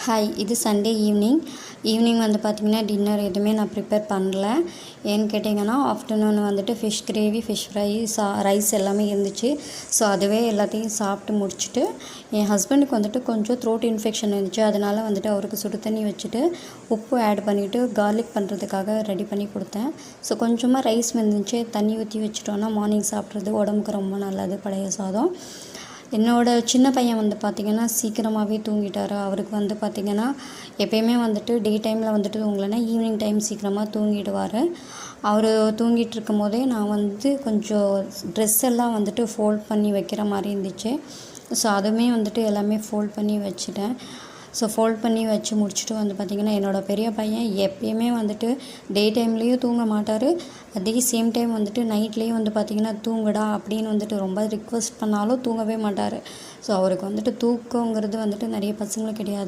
Hi, இது Sunday evening வந்து பார்த்திங்கன்னா டின்னர் எதுவுமே நான் ப்ரிப்பேர் பண்ணல. ஏன்னு கேட்டிங்கன்னா ஆஃப்டர்நூன் வந்துட்டு fish gravy, fish fry, rice எல்லாமே இருந்துச்சு. ஸோ அதுவே எல்லாத்தையும் சாப்பிட்டு முடிச்சுட்டு என் ஹஸ்பண்டுக்கு வந்துட்டு கொஞ்சம் த்ரோட் இன்ஃபெக்ஷன் இருந்துச்சு. அதனால் வந்துட்டு அவருக்கு சுடு தண்ணி வச்சுட்டு உப்பு ஆட் பண்ணிவிட்டு கார்லிக் பண்ணுறதுக்காக ரெடி பண்ணி கொடுத்தேன். ஸோ கொஞ்சமாக ரைஸ் வந்துச்சு, தண்ணி ஊற்றி வச்சுட்டோன்னா மார்னிங் சாப்பிட்றது உடம்புக்கு ரொம்ப நல்லது. பழைய சாதம். என்னோடய சின்ன பையன் வந்து பார்த்திங்கன்னா சீக்கிரமாகவே தூங்கிட்டார். அவருக்கு வந்து பார்த்திங்கன்னா எப்போயுமே வந்துட்டு டே டைமில் வந்துட்டு தூங்கலைன்னா ஈவினிங் டைம் சீக்கிரமாக தூங்கிடுவார். அவர் தூங்கிட்டு இருக்கும் போதே நான் வந்து கொஞ்சம் ட்ரெஸ் எல்லாம் வந்துட்டு ஃபோல்ட் பண்ணி வைக்கிற மாதிரி இருந்துச்சு. ஸோ அதுவுமே வந்துட்டு எல்லாமே ஃபோல்ட் பண்ணி வச்சுட்டேன். ஸோ ஃபோல்ட் பண்ணி வச்சு முடிச்சுட்டு வந்து பார்த்திங்கன்னா என்னோடய பெரிய பையன் எப்பயுமே வந்துட்டு டே டைம்லேயும் தூங்க மாட்டார். அதே சேம் டைம் வந்துட்டு நைட்லேயும் வந்து பார்த்திங்கன்னா தூங்குடா அப்படின்னு வந்துட்டு ரொம்ப ரிக்வெஸ்ட் பண்ணாலும் தூங்கவே மாட்டார். ஸோ அவருக்கு வந்துட்டு தூக்கங்கிறது வந்துட்டு நிறைய பசங்களுக்கு கிடையாது.